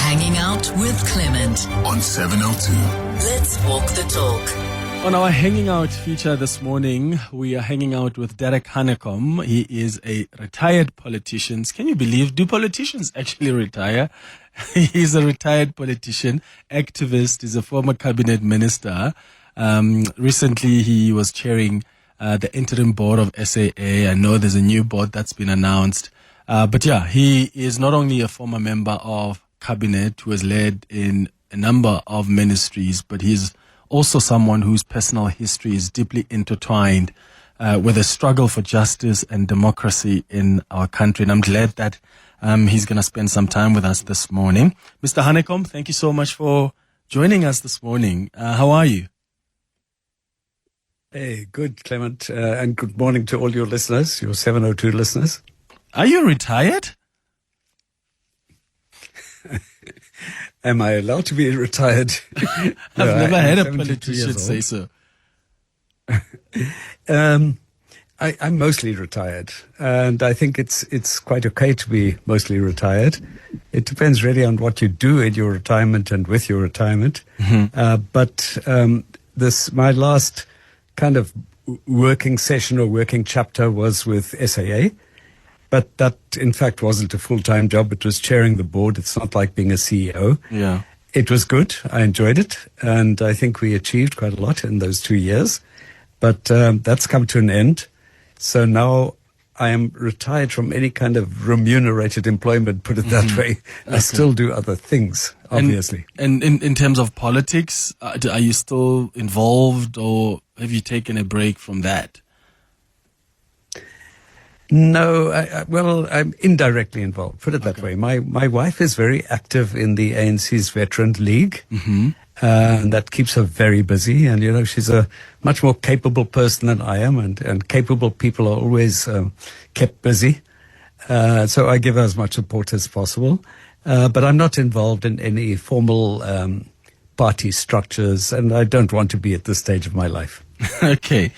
Hanging out with Clement on 702. Let's walk the talk. On our Hanging Out feature this morning, we are hanging out with Derek Hanekom. He is a retired politician. Can you believe, do politicians actually retire? He's a retired politician, activist. He's a former cabinet minister. Recently, he was chairing the interim board of SAA. I know there's a new board that's been announced. But yeah, he is not only a former member of cabinet who has led in a number of ministries, but he's also someone whose personal history is deeply intertwined with the struggle for justice and democracy in our country. And I'm glad that he's going to spend some time with us this morning. Mr. Hanekom, thank you so much for joining us this morning. How are you? Hey, good, Clement, and good morning to all your listeners, your 702 listeners. Are you retired? Am I allowed to be retired? I've never had a politician say so. I'm mostly retired, and I think it's quite okay to be mostly retired. It depends really on what you do in your retirement and with your retirement. Mm-hmm. But my last kind of working session or working chapter was with SAA. But that, in fact, wasn't a full-time job. It was chairing the board. It's not like being a CEO. Yeah. It was good. I enjoyed it. And I think we achieved quite a lot in those 2 years. But that's come to an end. So now I am retired from any kind of remunerated employment, put it that way. Okay. I still do other things, obviously. And in terms of politics, are you still involved, or have you taken a break from that? No, I'm indirectly involved, put it that way. My wife is very active in the ANC's Veteran League, and that keeps her very busy. And, you know, she's a much more capable person than I am, and capable people are always kept busy. So I give her as much support as possible. But I'm not involved in any formal party structures, and I don't want to be at this stage of my life. Okay.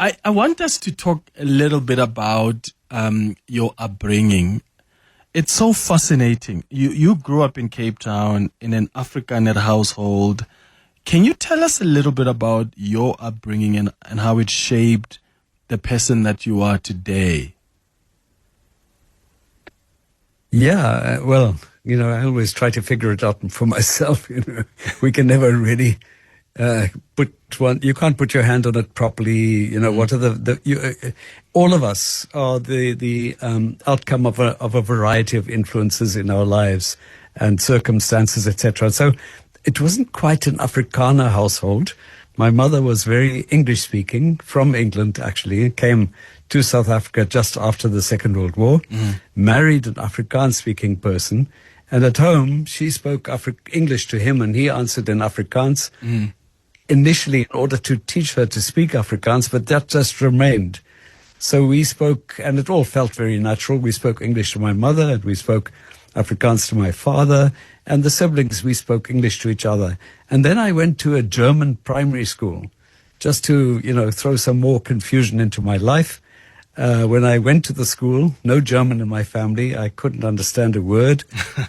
I want us to talk a little bit about your upbringing. It's so fascinating. You grew up in Cape Town in an Afrikaner household. Can you tell us a little bit about your upbringing and how it shaped the person that you are today? Yeah, well, you know, I always try to figure it out for myself. You know, we can never really you can't put your hand on it properly. You know, what are all of us are the outcome of a variety of influences in our lives and circumstances, etc. So it wasn't quite an Afrikaner household. My mother was very English speaking, from England actually, came to South Africa just after the Second World War, married an Afrikaans speaking person, and at home she spoke English to him and he answered in Afrikaans. Initially in order to teach her to speak Afrikaans, but that just remained. So we spoke, and it all felt very natural. We spoke English to my mother, and we spoke Afrikaans to my father, and the siblings, we spoke English to each other. And then I went to a German primary school, just to, you know, throw some more confusion into my life. When I went to the school, no German in my family. I couldn't understand a word.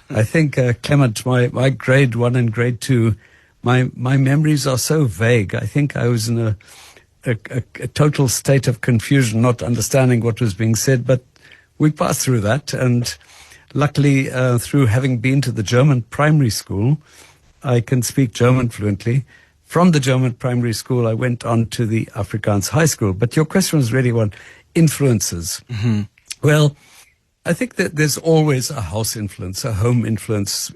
I think, Clement, my grade 1 and grade 2, my memories are so vague. I think I was in a total state of confusion, not understanding what was being said. But we passed through that. And luckily, through having been to the German primary school, I can speak German fluently. From the German primary school, I went on to the Afrikaans high school. But your question was really on influences. Mm-hmm. Well, I think that there's always a house influence, a home influence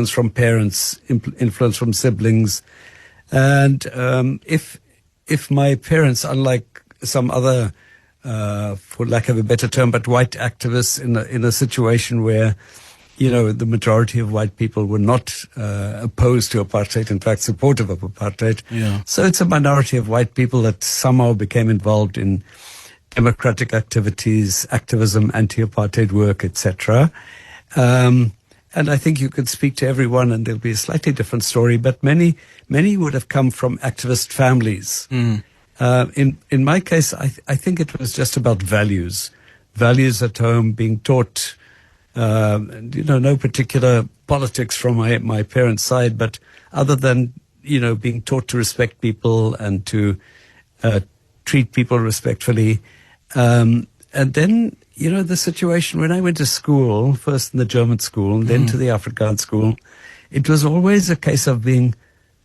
from parents, influence from siblings. And if my parents, unlike some other, for lack of a better term, but white activists in a situation where, you know, the majority of white people were not opposed to apartheid, in fact, supportive of apartheid. Yeah. So it's a minority of white people that somehow became involved in democratic activities, activism, anti-apartheid work, etc. And I think you could speak to everyone and there'll be a slightly different story, but many would have come from activist families. In my case, I think it was just about values at home, being taught, no particular politics from my parents' side, but other than, being taught to respect people and to treat people respectfully. And then, the situation when I went to school, first in the German school and then to the Afrikaans school, it was always a case of being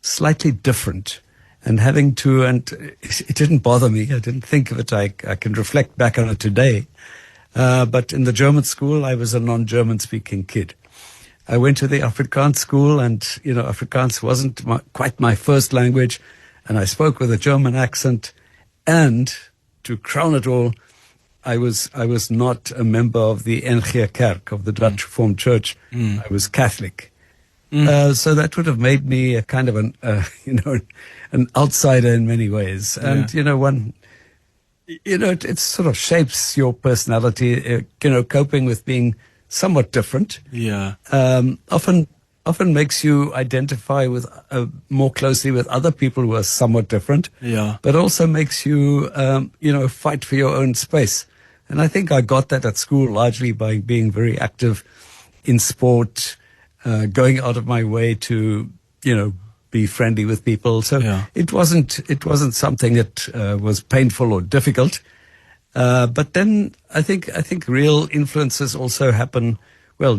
slightly different and having to, and it didn't bother me. I didn't think of it. I can reflect back on it today. But in the German school, I was a non-German speaking kid. I went to the Afrikaans school and, Afrikaans wasn't quite my first language. And I spoke with a German accent. And to crown it all, I was not a member of the NG Kerk, of the Dutch Reformed Church. I was Catholic. So that would have made me a kind of an outsider in many ways. And, it sort of shapes your personality, coping with being somewhat different. Yeah. Often makes you identify with more closely with other people who are somewhat different. Yeah. But also makes you, fight for your own space. And I think I got that at school largely by being very active in sport, going out of my way to, be friendly with people. So it wasn't something that was painful or difficult. But then I think real influences also happen,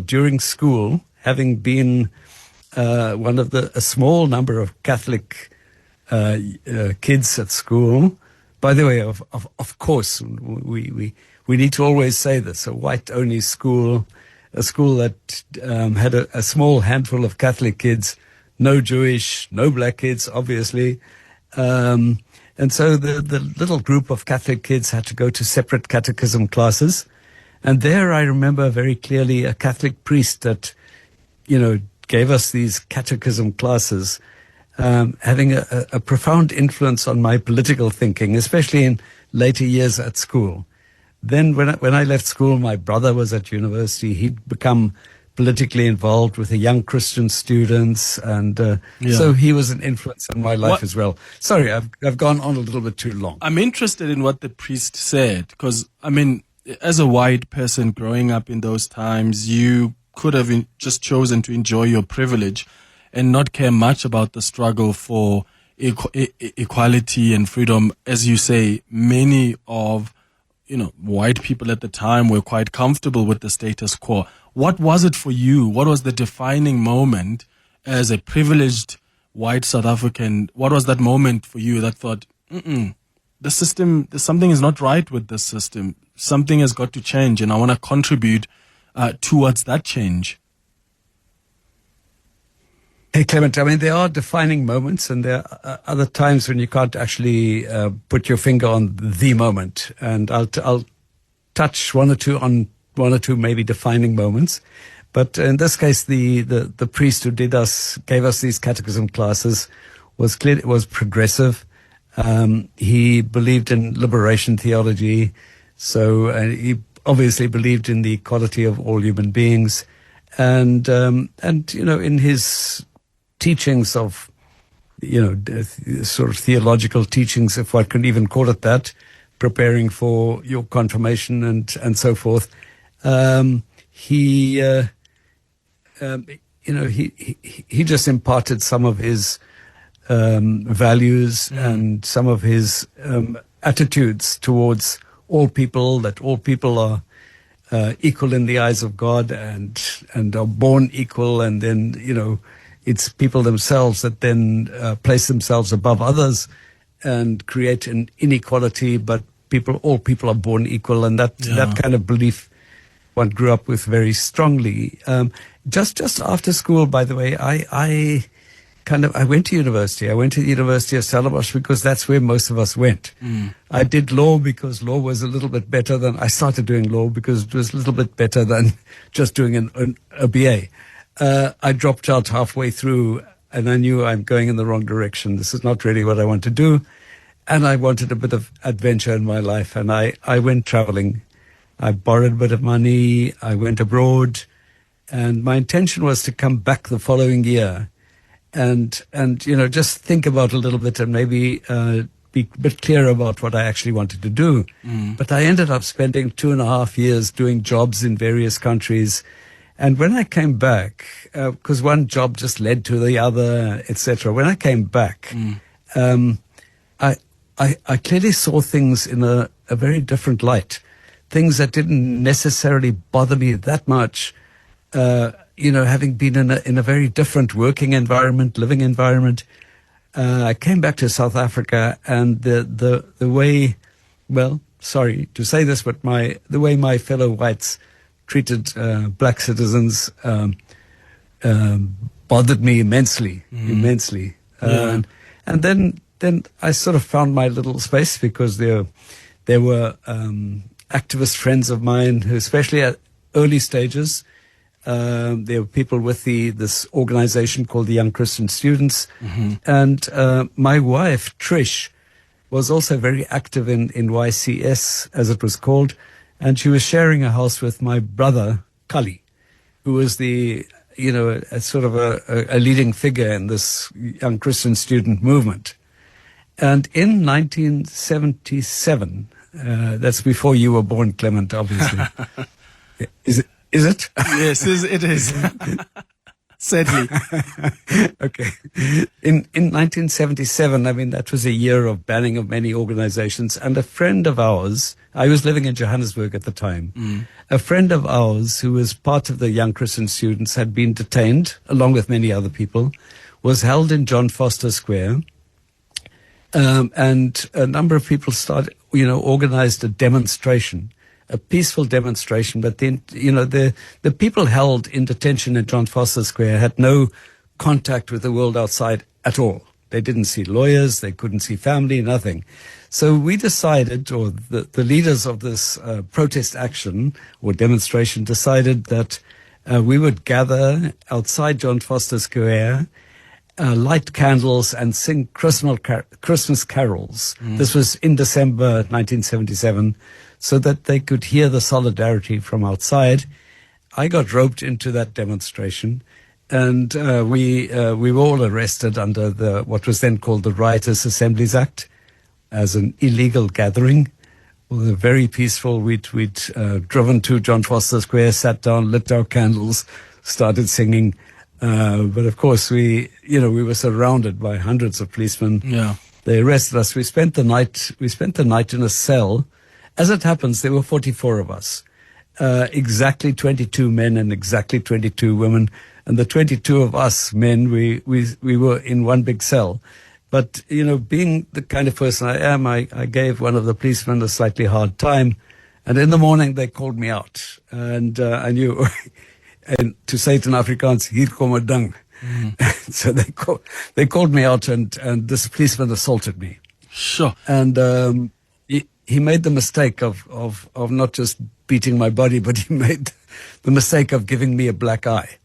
during school, having been one of a small number of Catholic kids at school. By the way, of course, we need to always say this: a white-only school, a school that had a small handful of Catholic kids, no Jewish, no black kids, obviously. And so the little group of Catholic kids had to go to separate catechism classes. And there I remember very clearly a Catholic priest that, gave us these catechism classes, having a profound influence on my political thinking, especially in later years at school. Then when I left school, my brother was at university. He'd become politically involved with the young Christian students, and so he was an influence in my life as well. Sorry, I've gone on a little bit too long. I'm interested in what the priest said, because, as a white person growing up in those times, you could have just chosen to enjoy your privilege and not care much about the struggle for equality and freedom. As you say, many of white people at the time were quite comfortable with the status quo. What was it for you? What was the defining moment as a privileged white South African? What was that moment for you that thought, the system, something is not right with this system. Something has got to change, and I want to contribute towards that change? Hey, Clement, there are defining moments, and there are other times when you can't actually put your finger on the moment. And I'll touch one or two maybe defining moments. But in this case, the priest who gave us these catechism classes was clear, was progressive. He believed in liberation theology. So he obviously believed in the equality of all human beings. And in his teachings of, sort of theological teachings, if I can even call it that, preparing for your confirmation and so forth. He just imparted some of his values and some of his attitudes towards all people, that all people are equal in the eyes of God and are born equal, and then, it's people themselves that then place themselves above others and create an inequality, but all people are born equal, and that kind of belief one grew up with very strongly. Just after school, by the way, I went to university. I went to the University of Stellenbosch because that's where most of us went. I did law because law was a little bit better than, I started doing law because it was a little bit better than just doing a BA. I dropped out halfway through, and I knew I'm going in the wrong direction. This is not really what I want to do. And I wanted a bit of adventure in my life, and I went traveling. I borrowed a bit of money. I went abroad, and my intention was to come back the following year and just think about a little bit and maybe be a bit clearer about what I actually wanted to do. But I ended up spending 2.5 years doing jobs in various countries. And when I came back, because one job just led to the other, etc. When I came back, I clearly saw things in a very different light. Things that didn't necessarily bother me that much, having been in a very different working environment, living environment. I came back to South Africa, and the way, well, sorry to say this, but the way my fellow whites treated black citizens bothered me immensely. Yeah. And then I sort of found my little space, because there were activist friends of mine who, especially at early stages, there were people with this organization called the Young Christian Students. And my wife, Trish, was also very active in YCS, as it was called. And she was sharing a house with my brother, Kali, who was a sort of a leading figure in this Young Christian Student movement. And in 1977, that's before you were born, Clement, obviously. Is it? Yes, it is. Sadly. Okay. In 1977, I mean, that was a year of banning of many organizations. And a friend of ours, I was living in Johannesburg at the time, a friend of ours who was part of the Young Christian Students had been detained, along with many other people, was held in John Foster Square. And a number of people organized a demonstration, a peaceful demonstration. But then, the people held in detention in John Foster Square had no contact with the world outside at all. They didn't see lawyers, they couldn't see family, nothing. So we decided, or the leaders of this protest action or demonstration decided that we would gather outside John Foster Square, light candles and sing Christmas carols. This was in December 1977, so that they could hear the solidarity from outside. I got roped into that demonstration, and we were all arrested under what was then called the Riotous Assemblies Act as an illegal gathering. We were very peaceful. We'd driven to John Foster Square, sat down, lit our candles, started singing. But of course, we were surrounded by hundreds of policemen. Yeah. They arrested us. We spent the night in a cell. As it happens, there were 44 of us, exactly 22 men and exactly 22 women. And the 22 of us men, we were in one big cell. But, being the kind of person I am, I gave one of the policemen a slightly hard time. And in the morning, they called me out. And I knew... And to say it in Afrikaans, hier kom 'n ding. So they called me out, and this policeman assaulted me. Sure. And he made the mistake of not just beating my body, but he made the mistake of giving me a black eye.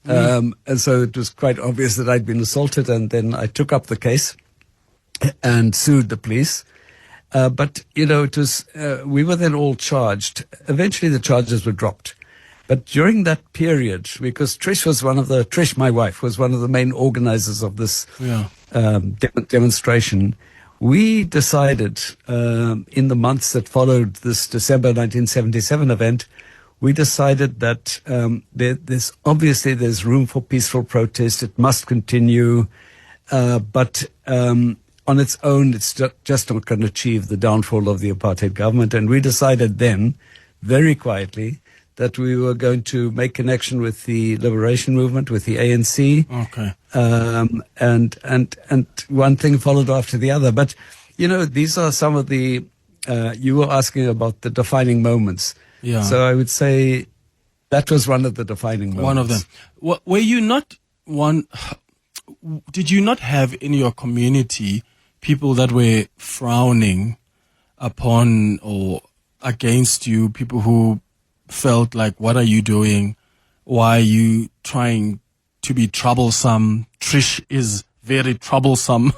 And so it was quite obvious that I'd been assaulted, and then I took up the case and sued the police. But it was we were then all charged. Eventually, the charges were dropped. But during that period, because Trish, my wife, was one of the main organizers of this demonstration, we decided in the months that followed this December 1977 event, we decided that there's room for peaceful protest. It must continue, but on its own, it's just not going to achieve the downfall of the apartheid government. And we decided then, very quietly, that we were going to make connection with the liberation movement, with the ANC. Okay. And one thing followed after the other. But, these are some of the, you were asking about the defining moments. Yeah. So I would say that was one of the defining moments. One of them. Were you not did you not have in your community people that were frowning upon or against you, people who felt like, what are you doing? Why are you trying to be troublesome? Trish is very troublesome.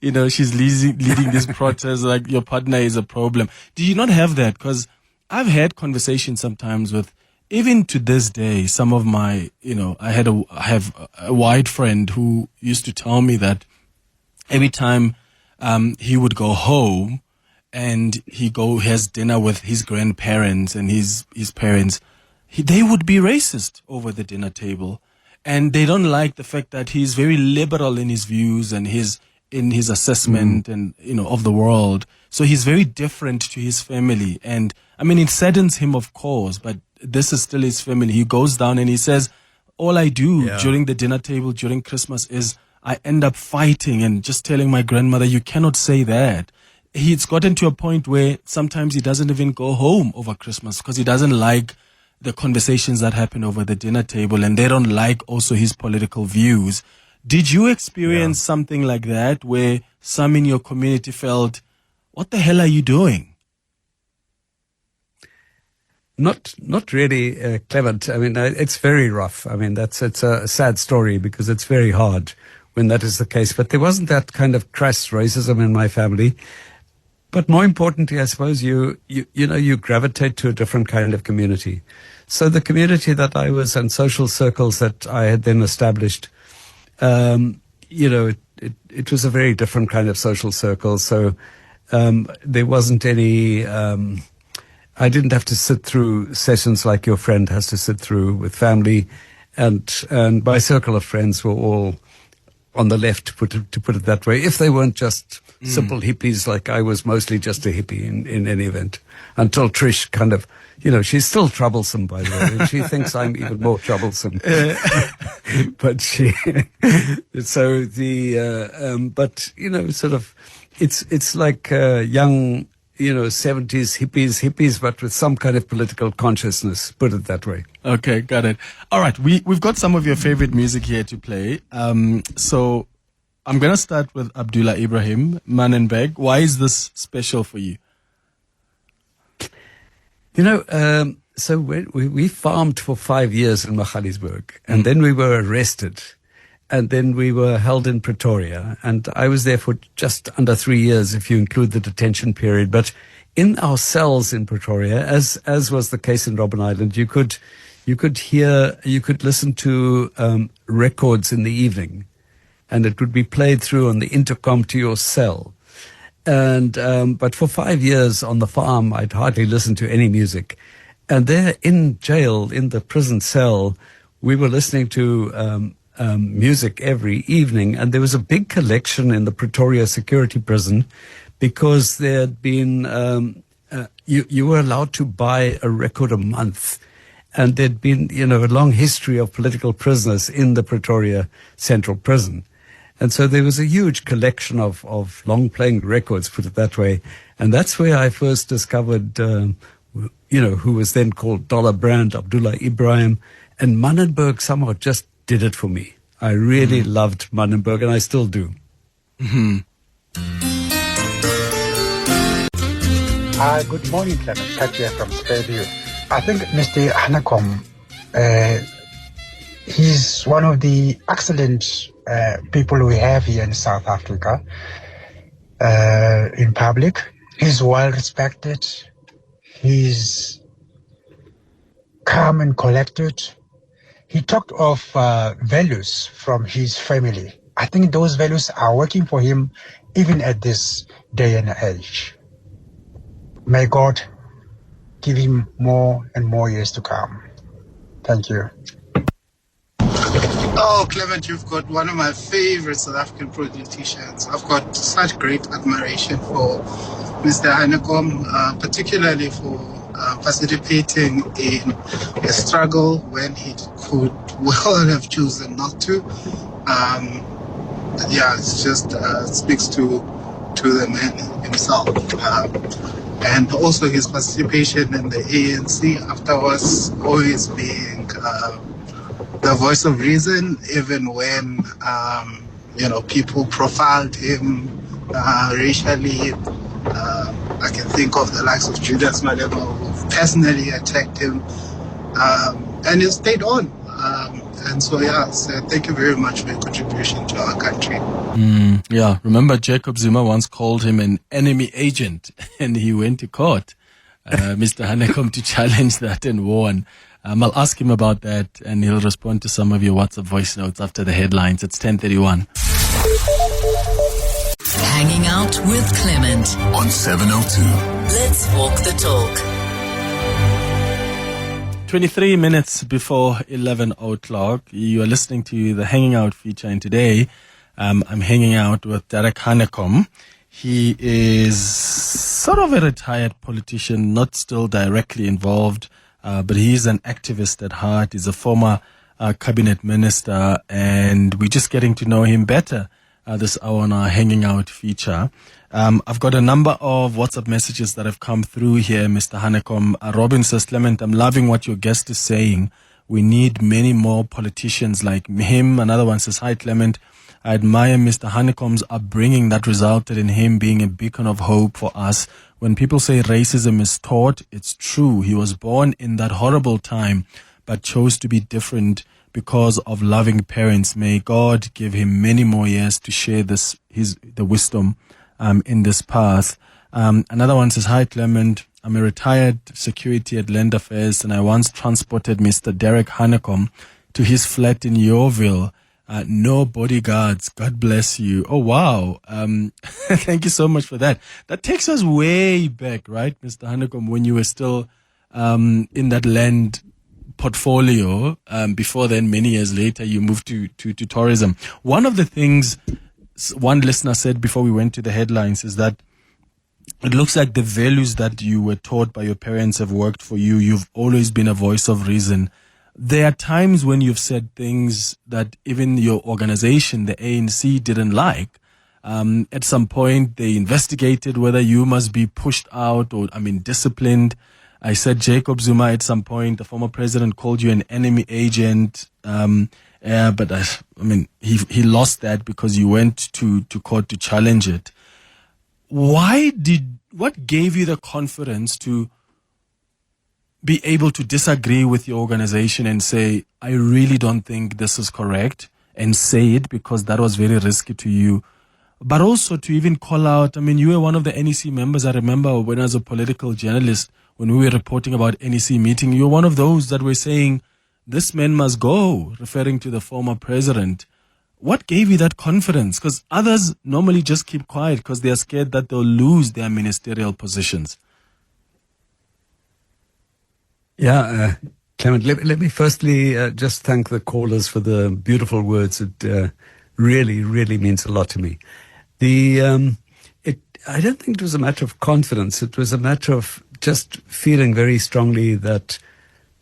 She's leading this protest, like your partner is a problem. Do you not have that? Because I've had conversations sometimes with, even to this day, some of my, I have a white friend who used to tell me that every time he would go home, and he has dinner with his grandparents and his parents, they would be racist over the dinner table. And they don't like the fact that he's very liberal in his views and in his assessment and, of the world. So he's very different to his family. And I mean, it saddens him, of course, but this is still his family. He goes down and he says, all I do during the dinner table, during Christmas is I end up fighting and just telling my grandmother, you cannot say that. He's gotten to a point where sometimes he doesn't even go home over Christmas because he doesn't like the conversations that happen over the dinner table, and they don't like also his political views. Did you experience something like that where some in your community felt, what the hell are you doing? Not really, Clement. I mean, it's very rough. I mean, it's a sad story because it's very hard when that is the case. But there wasn't that kind of crass racism in my family. But more importantly, I suppose you gravitate to a different kind of community. So the community that I was and social circles that I had then established, it was a very different kind of social circle. So there wasn't any. I didn't have to sit through sessions like your friend has to sit through with family, and my circle of friends were all on the left, to put it that way, if they weren't just simple hippies, like I was mostly just a hippie in any event, until Trish kind of, she's still troublesome, by the way, and she thinks I'm even more troublesome. But sort of, it's like young, 70s hippies, but with some kind of political consciousness, put it that way. Okay, got it. All right, we've got some of your favorite music here to play. So I'm going to start with Abdullah Ibrahim, Manenberg. Why is this special for you? So we farmed for 5 years in Johannesburg, and then we were arrested, and then we were held in Pretoria, and I was there for just under 3 years if you include the detention period. But in our cells in Pretoria, as was the case in Robben Island, you could listen to records in the evening, and it would be played through on the intercom to your cell. And but for 5 years on the farm, I'd hardly listen to any music. And there in jail, in the prison cell, we were listening to music every evening. And there was a big collection in the Pretoria Security Prison because there had been, you were allowed to buy a record a month. And there'd been, a long history of political prisoners in the Pretoria Central Prison. And so there was a huge collection of long-playing records, put it that way. And that's where I first discovered, who was then called Dollar Brand, Abdullah Ibrahim. And Manenberg somehow just did it for me. I really loved Manenberg, and I still do. Mm-hmm. Good morning, Clement. Katya from Fairview. I think Mr. Hanekom, he's one of the excellent people we have here in South Africa in public. He's well respected. He's calm and collected. He talked of values from his family. I think those values are working for him even at this day and age. May God give him more and more years to come. Thank you. Oh, Clement, you've got one of my favorite South African politicians. I've got such great admiration for Mr. Hanekom, particularly for participating in a struggle when he could well have chosen not to. It just speaks to the man himself. And also his participation in the ANC afterwards, always being the voice of reason, even when people profiled him racially. I can think of the likes of Julius Malema, who personally attacked him, and he stayed on. So thank you very much for your contribution to our country. Remember Jacob Zuma once called him an enemy agent, and he went to court, Mr. Hanekom, to challenge that and won. I'll ask him about that, and he'll respond to some of your WhatsApp voice notes after the headlines. It's 10:31. Hanging out with Clement on 702. Let's walk the talk. 23 minutes before 11 o'clock. You are listening to the Hanging Out feature, and today I'm hanging out with Derek Hanekom. He is sort of a retired politician, not still directly involved, but he is an activist at heart. He's a former cabinet minister, and we're just getting to know him better this hour on our Hanging Out feature. I've got a number of WhatsApp messages that have come through here, Mr. Hanekom. Robin says, Clement, I'm loving what your guest is saying. We need many more politicians like him. Another one says, hi, Clement. I admire Mr. Hanekom's upbringing that resulted in him being a beacon of hope for us. When people say racism is taught, it's true. He was born in that horrible time, but chose to be different because of loving parents. May God give him many more years to share the wisdom in this path. Another one says, hi, Clement. I'm a retired security at Land Affairs, and I once transported Mr. Derek Hanekom to his flat in Yeovil. No bodyguards. God bless you. Oh, wow. Thank you so much for that. That takes us way back, right, Mr. Hanekom, when you were still in that land portfolio. Before then, many years later, you moved to tourism. One of the things one listener said before we went to the headlines is that it looks like the values that you were taught by your parents have worked for you. You've always been a voice of reason. There are times when you've said things that even your organization, the ANC, didn't like. At some point, they investigated whether you must be pushed out or, disciplined. I said Jacob Zuma at some point, the former president, called you an enemy agent. But he lost that because you went to court to challenge it. What gave you the confidence to be able to disagree with your organization and say, I really don't think this is correct, and say it, because that was very risky to you? But also to even call out, you were one of the NEC members. I remember when I was a political journalist, when we were reporting about NEC meeting, you were one of those that were saying, this man must go, referring to the former president. What gave you that confidence? Because others normally just keep quiet because they are scared that they'll lose their ministerial positions. Yeah, Clement, let me firstly just thank the callers for the beautiful words. It really, really means a lot to me. I don't think it was a matter of confidence. It was a matter of just feeling very strongly that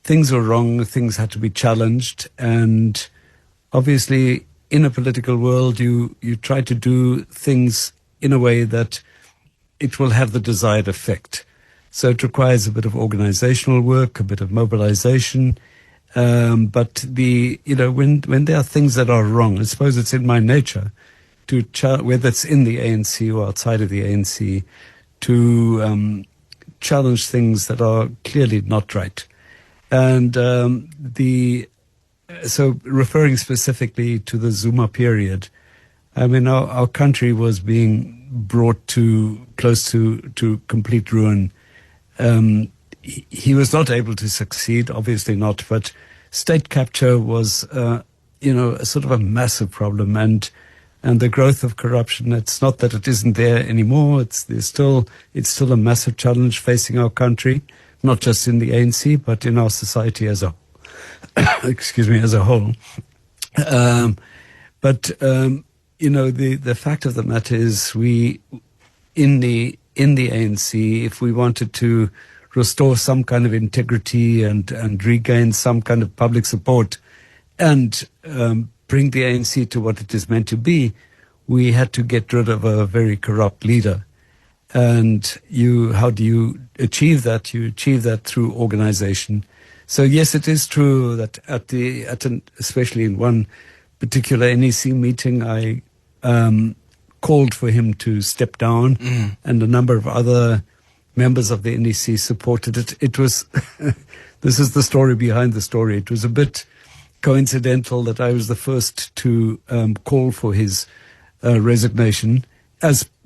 things were wrong, things had to be challenged, and obviously in a political world you try to do things in a way that it will have the desired effect. So it requires a bit of organizational work, a bit of mobilization, but when there are things that are wrong, I suppose it's in my nature to whether it's in the ANC or outside of the ANC, to challenge things that are clearly not right. And so referring specifically to the Zuma period, our country was being brought to close to complete ruin. He was not able to succeed, obviously not, but state capture was, a sort of a massive problem, and the growth of corruption. It's not that it isn't there anymore. It's still a massive challenge facing our country, not just in the ANC, but in our society as a as a whole. The fact of the matter is, we in the ANC, if we wanted to restore some kind of integrity and regain some kind of public support and bring the ANC to what it is meant to be, we had to get rid of a very corrupt leader. And how do you achieve that? You achieve that through organization. So yes, it is true that especially in one particular NEC meeting, I called for him to step down, and a number of other members of the NEC supported it. It was, this is the story behind the story. It was a bit coincidental that I was the first to call for his resignation,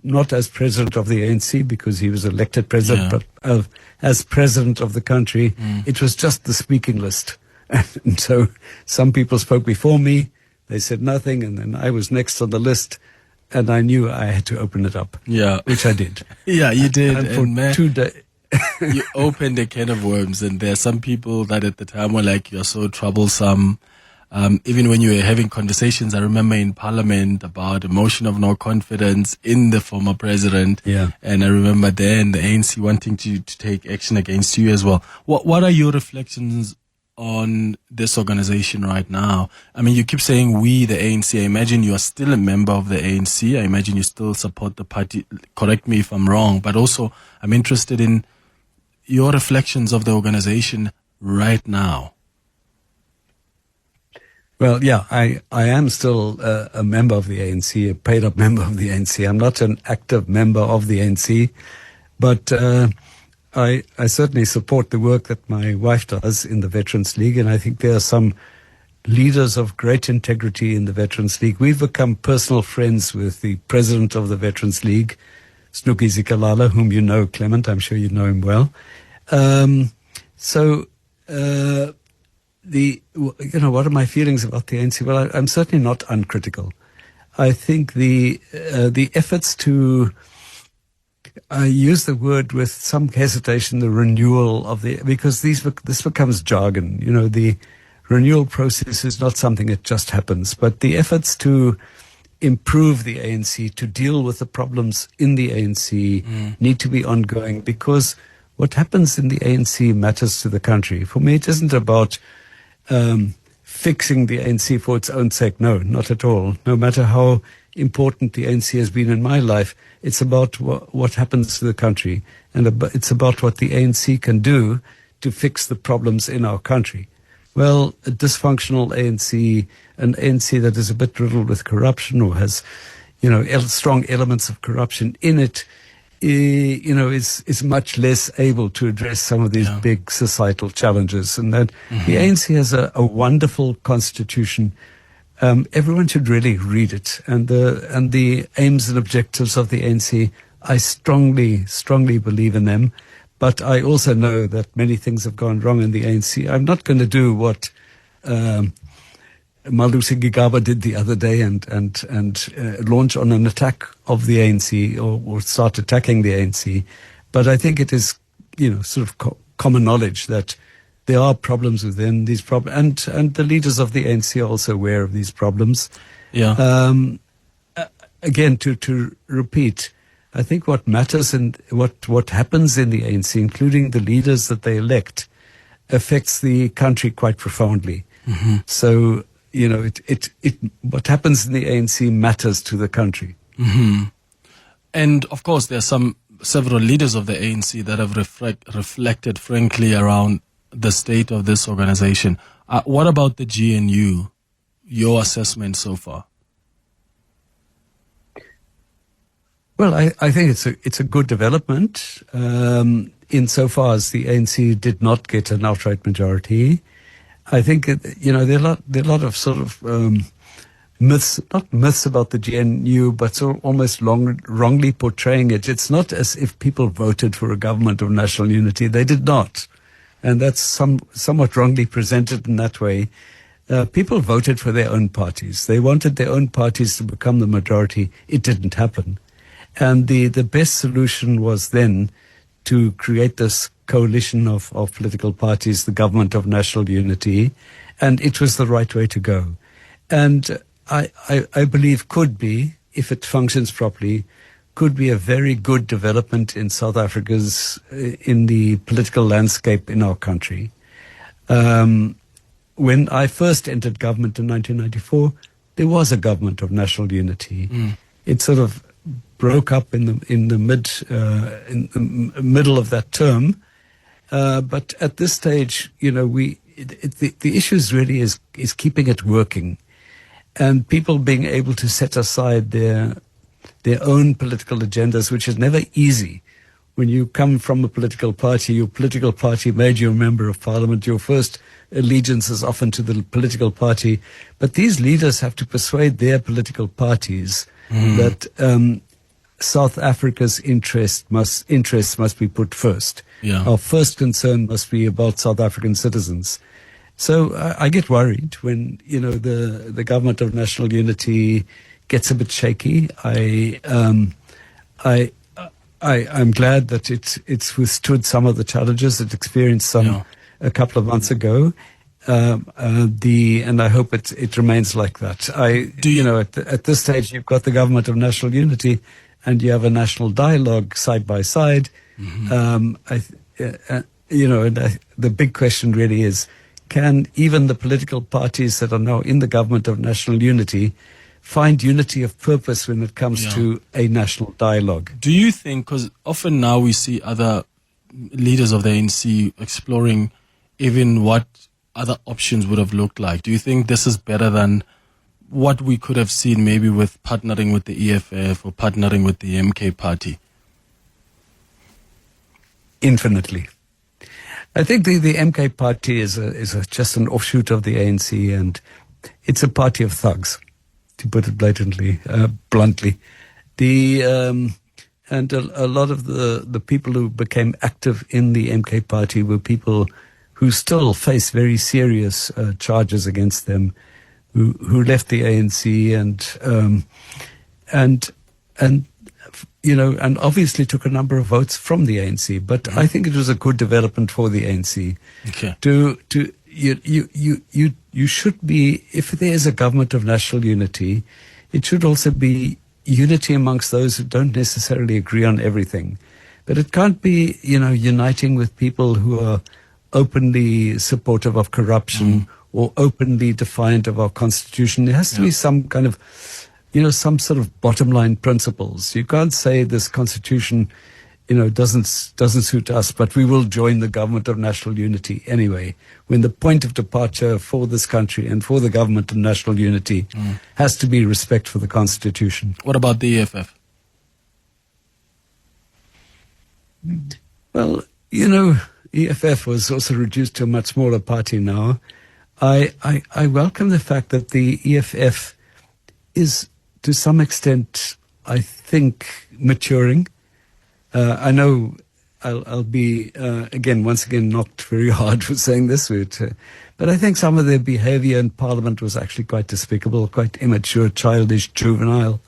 not as president of the ANC, because he was elected president, but as president of the country. It was just the speaking list. And so some people spoke before me, they said nothing, and then I was next on the list, and I knew I had to open it up. Yeah. Which I did. Yeah, you did. And for you opened a can of worms, and there are some people that at the time were like, you're so troublesome. Even when you were having conversations, I remember in Parliament about a motion of no confidence in the former president. Yeah. And I remember then the ANC wanting to take action against you as well. What are your reflections on this organization right now? I mean, you keep saying we, the ANC. I imagine you are still a member of the ANC. I imagine you still support the party. Correct me if I'm wrong, but also I'm interested in your reflections of the organization right now. Well, yeah, I am still a member of the ANC, a paid-up member of the ANC. I'm not an active member of the ANC, but I certainly support the work that my wife does in the Veterans League, and I think there are some leaders of great integrity in the Veterans League. We've become personal friends with the president of the Veterans League, Snooki Zikalala, whom you know, Clement. I'm sure you know him well. What are my feelings about the ANC? Well, I'm certainly not uncritical. I think the efforts to, I use the word with some hesitation, the renewal of because this becomes jargon. You know, the renewal process is not something that just happens, but the efforts to improve the ANC, to deal with the problems in the ANC need to be ongoing, because what happens in the ANC matters to the country. For me, it isn't about fixing the ANC for its own sake. No, not at all. No matter how important the ANC has been in my life, it's about what happens to the country. And it's about what the ANC can do to fix the problems in our country. Well, a dysfunctional ANC, an ANC that is a bit riddled with corruption or has, strong elements of corruption in it, is much less able to address some of these big societal challenges. And that the ANC has a wonderful constitution. Everyone should really read it. And the aims and objectives of the ANC, I strongly, strongly believe in them. But I also know that many things have gone wrong in the ANC. I'm not going to do what Malusi Gigaba did the other day and launch on an attack of the ANC or start attacking the ANC. But I think it is, sort of common knowledge that there are problems within these problems, and the leaders of the ANC are also aware of these problems. Yeah. Again, to repeat, I think what matters and what happens in the ANC, including the leaders that they elect, affects the country quite profoundly. Mm-hmm. So, what happens in the ANC matters to the country. Mm-hmm. And of course, there are several leaders of the ANC that have reflected frankly around the state of this organization. What about the GNU? Your assessment so far? Well, I think it's a good development insofar as the ANC did not get an outright majority. I think there are a lot of sort of myths, not myths about the GNU, but sort of almost wrongly portraying it. It's not as if people voted for a government of national unity. They did not, and that's somewhat wrongly presented in that way. People voted for their own parties. They wanted their own parties to become the majority. It didn't happen. And the best solution was then to create this coalition of political parties, the government of national unity, and it was the right way to go. And I believe could be, if it functions properly, could be a very good development in South Africa's, in the political landscape in our country. When I first entered government in 1994, there was a government of national unity. It sort of broke up in the middle of that term, but at this stage, the issue really is keeping it working, and people being able to set aside their own political agendas, which is never easy. When you come from a political party, your political party made you a member of parliament. Your first allegiance is often to the political party, but these leaders have to persuade their political parties that South Africa's interests must be put first. Yeah. Our first concern must be about South African citizens. So I get worried when the government of national unity gets a bit shaky. I I'm glad that it's withstood some of the challenges it experienced a couple of months ago. And I hope it remains like that. At this stage, you've got the government of national unity, and you have a national dialogue side by side. Mm-hmm. The big question really is, can even the political parties that are now in the government of national unity find unity of purpose when it comes to a national dialogue? Do you think, because often now we see other leaders of the ANC exploring even what other options would have looked like, do you think this is better than what we could have seen maybe with partnering with the EFF or partnering with the MK party? Infinitely. I think the MK party is just an offshoot of the ANC, and it's a party of thugs, to put it bluntly. And a lot of the people who became active in the MK party were people who still face very serious charges against them, who left the ANC and obviously took a number of votes from the ANC. But I think it was a good development for the ANC. Okay. You should be, if there is a government of national unity, it should also be unity amongst those who don't necessarily agree on everything. But it can't be, uniting with people who are openly supportive of corruption or openly defiant of our constitution. There has to be some kind of, some sort of bottom line principles. You can't say this constitution, doesn't suit us, but we will join the government of national unity anyway, when the point of departure for this country and for the government of national unity has to be respect for the constitution. What about the EFF? Well, EFF was also reduced to a much smaller party now. I welcome the fact that the EFF is, to some extent, I think, maturing. I know I'll be, once again, knocked very hard for saying this, but I think some of their behavior in Parliament was actually quite despicable, quite immature, childish, juvenile,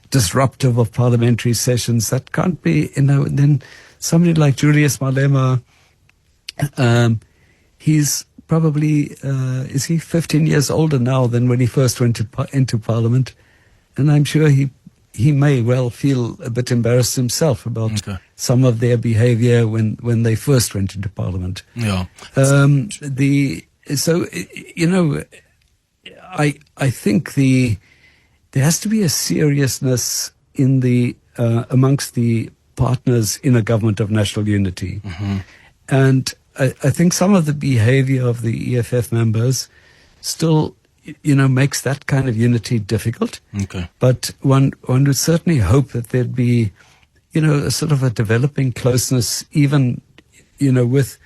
disruptive of parliamentary sessions. That can't be, and then somebody like Julius Malema, he's probably, is he 15 years older now than when he first went into Parliament? And I'm sure he may well feel a bit embarrassed himself about some of their behavior when they first went into Parliament. Yeah. I think there has to be a seriousness in the amongst the partners in a government of national unity. Mm-hmm. And I think some of the behavior of the EFF members still, makes that kind of unity difficult. Okay. But one would certainly hope that there'd be, a sort of a developing closeness, even, with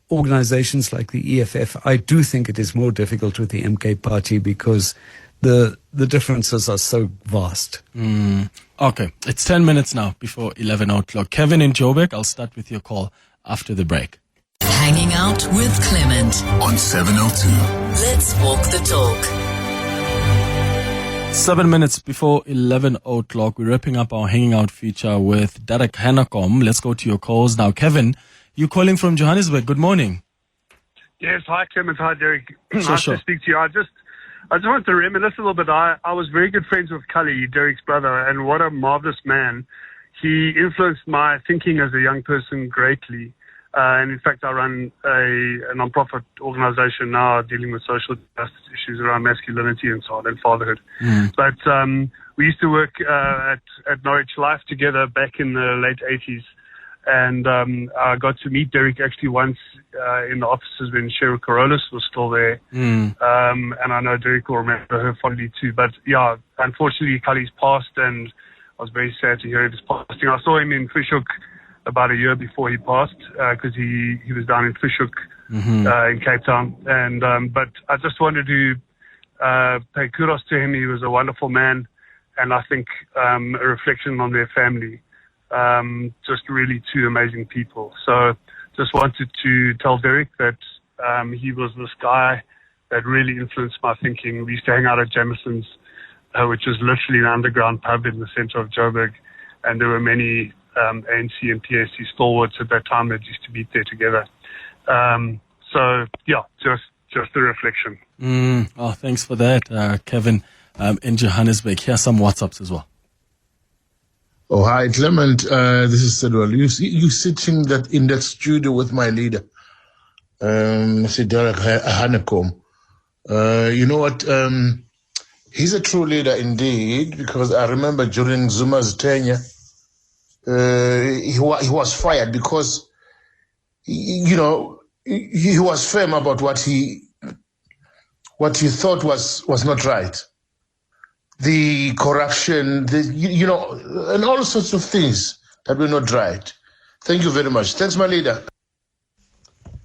organizations like the EFF. I do think it is more difficult with the MK party because the differences are so vast. Okay. It's 10 minutes now before 11 o'clock. Kevin in Joburg, I'll start with your call after the break. Hanging out with Clement on 702. Let's walk the talk. 7 minutes before 11 o'clock, we're wrapping up our Hanging Out feature with Derek Hanekom. Let's go to your calls now. Kevin, you're calling from Johannesburg. Good morning. Yes, hi Clement, hi Derek. Sure. Nice to speak to you. I just want to reminisce a little bit. I was very good friends with Cully, Derek's brother, and what a marvelous man. He influenced my thinking as a young person greatly. And in fact, I run a non-profit organization now dealing with social justice issues around masculinity and so on, and fatherhood. But we used to work at Norwich Life together back in the late 80s. And I got to meet Derek actually once in the offices when Cheryl Carolus was still there. And I know Derek will remember her fondly too. But yeah, unfortunately, Cully's passed, and I was very sad to hear of his passing. I saw him in Fishhook about a year before he passed, because he was down in Fishhook in Cape Town. And but I just wanted to pay kudos to him. He was a wonderful man, and I think a reflection on their family. Just really two amazing people. So just wanted to tell Derek that he was this guy that really influenced my thinking. We used to hang out at Jameson's, which was literally an underground pub in the center of Joburg. And there were many ANC and PAC stalwarts at that time that used to meet there together. So yeah, just a reflection. Oh, thanks for that, Kevin. In Johannesburg, here are some WhatsApps as well. Oh, hi, Clement. This is Sedwell. You sitting in that studio with my leader, Mr. Derek Hanekom. You know what? He's a true leader indeed, because I remember during Zuma's tenure, he was fired because, he was firm about what he thought was not right. The corruption, and all sorts of things that were not right. Thank you very much. Thanks, my leader.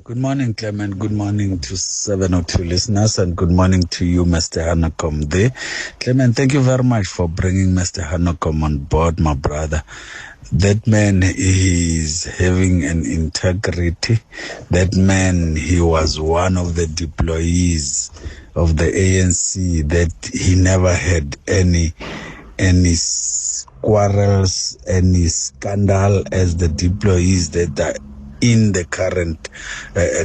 Good morning, Clement. Good morning to 702 listeners, and good morning to you, Mr. Hanekom there. Clement, thank you very much for bringing Mr. Hanekom on board, my brother. That man is having an integrity. That man, he was one of the deployees of the ANC, that he never had any quarrels, any scandal as the deployees that are in the current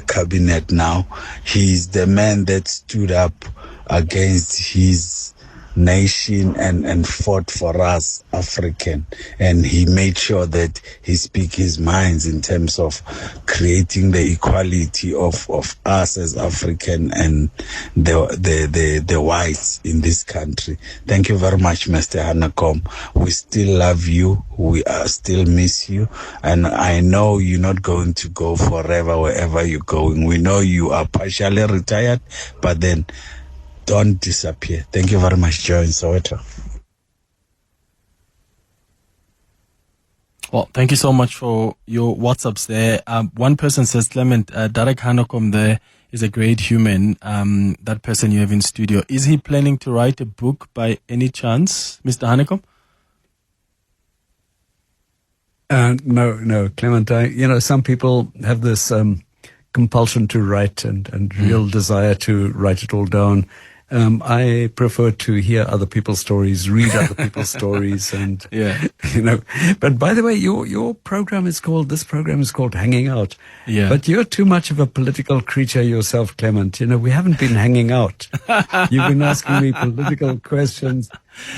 cabinet now. He's the man that stood up against his nation and fought for us African, and he made sure that he speak his minds in terms of creating the equality of us as African and the whites in this country. Thank you very much, Mr. Hanekom. We still love you, we still miss you, and I know you're not going to go forever wherever you're going. We know you are partially retired, but then don't disappear. Thank you very much, Joe in Soweto. Well, thank you so much for your WhatsApps there. One person says, Clement, Derek Hanekom there is a great human. That person you have in studio. Is he planning to write a book by any chance, Mr. Hanekom? No, Clement. Some people have this compulsion to write and real desire to write it all down. I prefer to hear other people's stories, read other people's stories, and But by the way, your program is called Hanging Out. Yeah. But you're too much of a political creature yourself, Clement. We haven't been hanging out. You've been asking me political questions.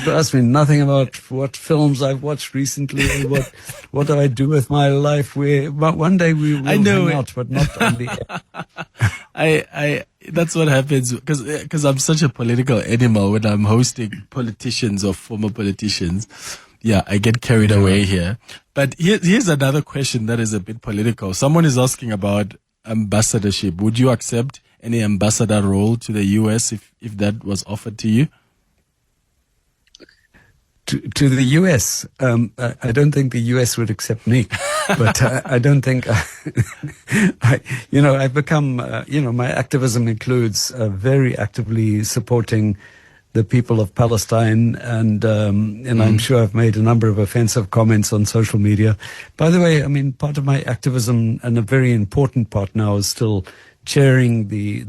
You asked me nothing about what films I've watched recently, what do I do with my life. One day we will hang out, but not on the air. That's what happens because I'm such a political animal when I'm hosting politicians or former politicians. Yeah, I get carried away here. But here's another question that is a bit political. Someone is asking about ambassadorship. Would you accept any ambassador role to the US if that was offered to you? To the US, I don't think the US would accept me, but I don't think I've become, my activism includes very actively supporting the people of Palestine, and I'm sure I've made a number of offensive comments on social media. By the way, part of my activism, and a very important part now, is still chairing the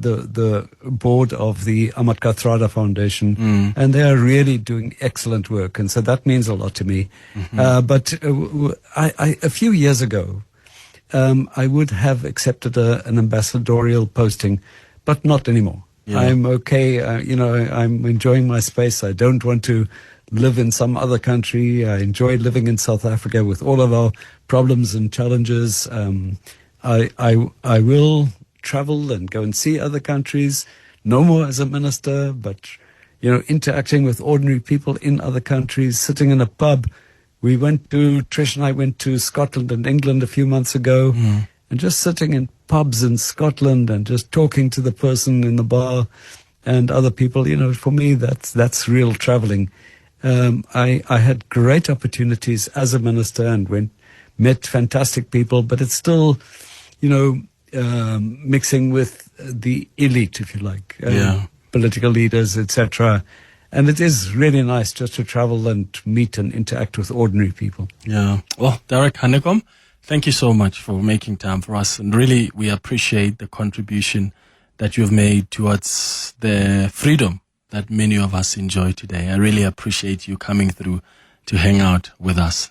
board of the Ahmad Kathrada Foundation, and they are really doing excellent work, and so that means a lot to me. But a few years ago, I would have accepted an ambassadorial posting, but not anymore. Yeah. I'm okay. I'm enjoying my space. I don't want to live in some other country. I enjoy living in South Africa with all of our problems and challenges. I will travel and go and see other countries, no more as a minister, but, interacting with ordinary people in other countries, sitting in a pub. Trish and I went to Scotland and England a few months ago, and just sitting in pubs in Scotland and just talking to the person in the bar and other people, for me, that's real traveling. I had great opportunities as a minister and met fantastic people, but it's still, mixing with the elite, if you like, political leaders, etc. And it is really nice just to travel and meet and interact with ordinary people. Yeah. Well, Derek Hanekom, thank you so much for making time for us. And really, we appreciate the contribution that you've made towards the freedom that many of us enjoy today. I really appreciate you coming through to hang out with us.